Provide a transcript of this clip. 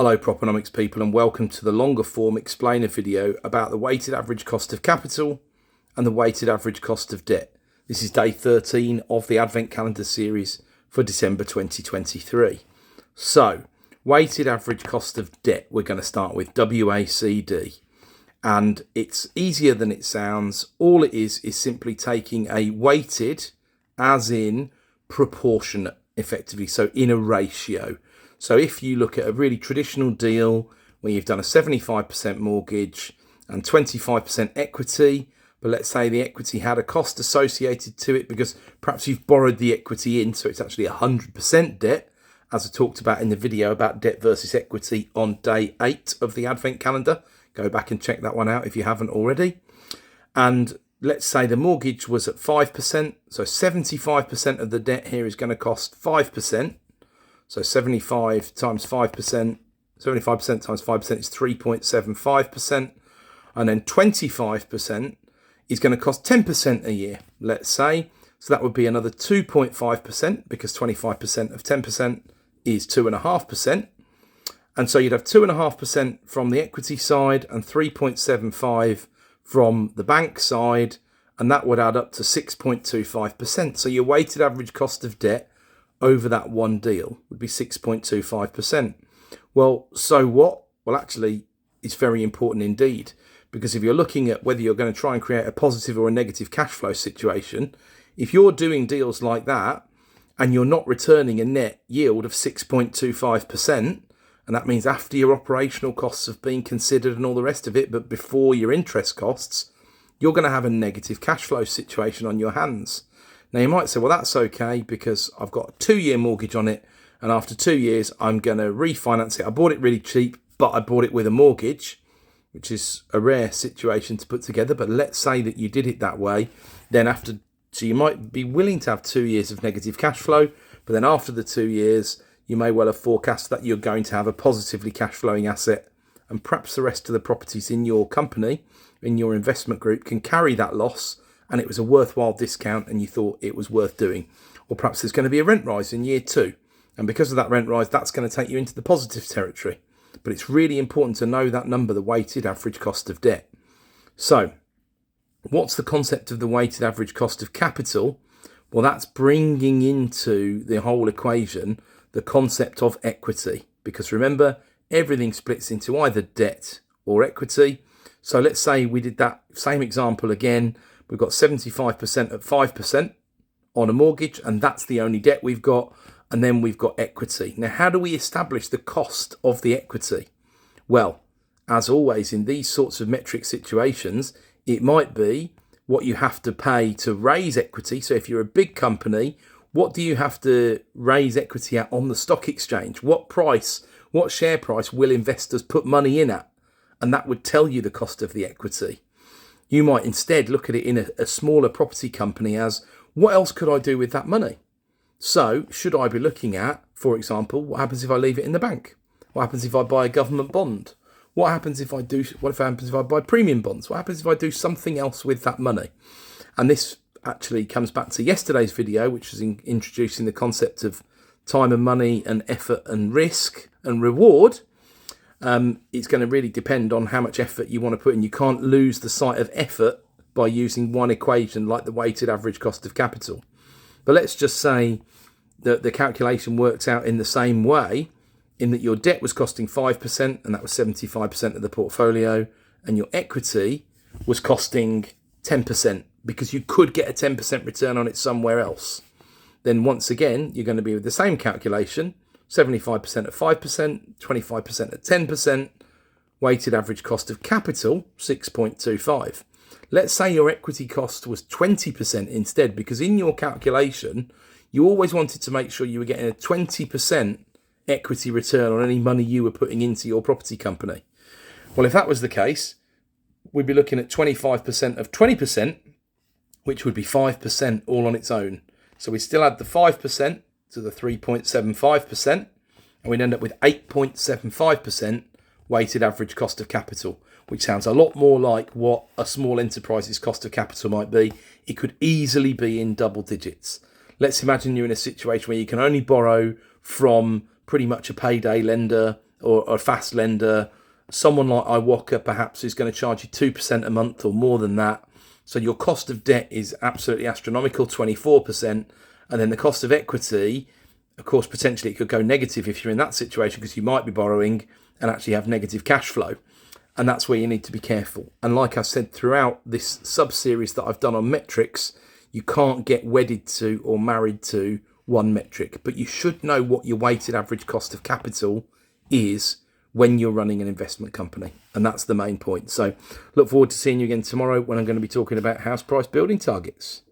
Hello Proponomics people, and welcome to the longer form explainer video about the weighted average cost of capital and the weighted average cost of debt. This is day 13 of the Advent Calendar series for December 2023. So, weighted average cost of debt, we're going to start with WACD. And it's easier than it sounds. All it is simply taking a weighted, as in proportionate, effectively, so in a ratio. So if you look at a really traditional deal where you've done a 75% mortgage and 25% equity, but let's say the equity had a cost associated to it because perhaps you've borrowed the equity in, so it's actually 100% debt, as I talked about in the video about debt versus equity on day 8 of the Advent Calendar. Go back and check that one out if you haven't already. And let's say the mortgage was at 5%, so 75% of the debt here is going to cost 5%. So 75 times 5%, 75% times 5% is 3.75%. And then 25% is going to cost 10% a year, let's say. So that would be another 2.5% because 25% of 10% is 2.5%. And so you'd have 2.5% from the equity side and 3.75 from the bank side. And that would add up to 6.25%. So your weighted average cost of debt over that one deal would be 6.25%. Well, so what? Well, actually, it's very important indeed, because if you're looking at whether you're going to try and create a positive or a negative cash flow situation, if you're doing deals like that and you're not returning a net yield of 6.25%, and that means after your operational costs have been considered and all the rest of it, but before your interest costs, you're going to have a negative cash flow situation on your hands. Now, you might say, well, that's okay because I've got a 2-year mortgage on it, and after 2 years, I'm going to refinance it. I bought it really cheap, but I bought it with a mortgage, which is a rare situation to put together. But let's say that you did it that way. Then so you might be willing to have 2 years of negative cash flow, but then after the 2 years, you may well have forecast that you're going to have a positively cash flowing asset, and perhaps the rest of the properties in your company, in your investment group, can carry that loss, and it was a worthwhile discount and you thought it was worth doing. Or perhaps there's going to be a rent rise in year 2. And because of that rent rise, that's going to take you into the positive territory. But it's really important to know that number, the weighted average cost of debt. So what's the concept of the weighted average cost of capital? Well, that's bringing into the whole equation the concept of equity. Because remember, everything splits into either debt or equity. So let's say we did that same example again. We've got 75% at 5% on a mortgage, and that's the only debt we've got. And then we've got equity. Now, how do we establish the cost of the equity? Well, as always, in these sorts of metric situations, it might be what you have to pay to raise equity. So if you're a big company, what do you have to raise equity at on the stock exchange? What price, what share price will investors put money in at? And that would tell you the cost of the equity. You might instead look at it in a smaller property company as, what else could I do with that money? So should I be looking at, for example, what happens if I leave it in the bank? What happens if I buy a government bond? What happens if I buy premium bonds? What happens if I do something else with that money? And this actually comes back to yesterday's video, which was introducing the concept of time and money and effort and risk and reward. It's going to really depend on how much effort you want to put in. You can't lose the sight of effort by using one equation like the weighted average cost of capital. But let's just say that the calculation works out in the same way, in that your debt was costing 5%, and that was 75% of the portfolio, and your equity was costing 10%, because you could get a 10% return on it somewhere else. Then once again, you're going to be with the same calculation, 75% at 5%, 25% at 10%, weighted average cost of capital, 6.25. Let's say your equity cost was 20% instead, because in your calculation, you always wanted to make sure you were getting a 20% equity return on any money you were putting into your property company. Well, if that was the case, we'd be looking at 25% of 20%, which would be 5% all on its own. So we still add the 5% to the 3.75%, and we'd end up with 8.75% weighted average cost of capital, which sounds a lot more like what a small enterprise's cost of capital might be. It could easily be in double digits. Let's imagine you're in a situation where you can only borrow from pretty much a payday lender or a fast lender. Someone like iWalker perhaps is going to charge you 2% a month or more than that. So your cost of debt is absolutely astronomical, 24%. And then the cost of equity, of course, potentially it could go negative if you're in that situation, because you might be borrowing and actually have negative cash flow. And that's where you need to be careful. And like I said throughout this sub-series that I've done on metrics, you can't get wedded to or married to one metric, but you should know what your weighted average cost of capital is when you're running an investment company. And that's the main point. So look forward to seeing you again tomorrow when I'm going to be talking about house price building targets.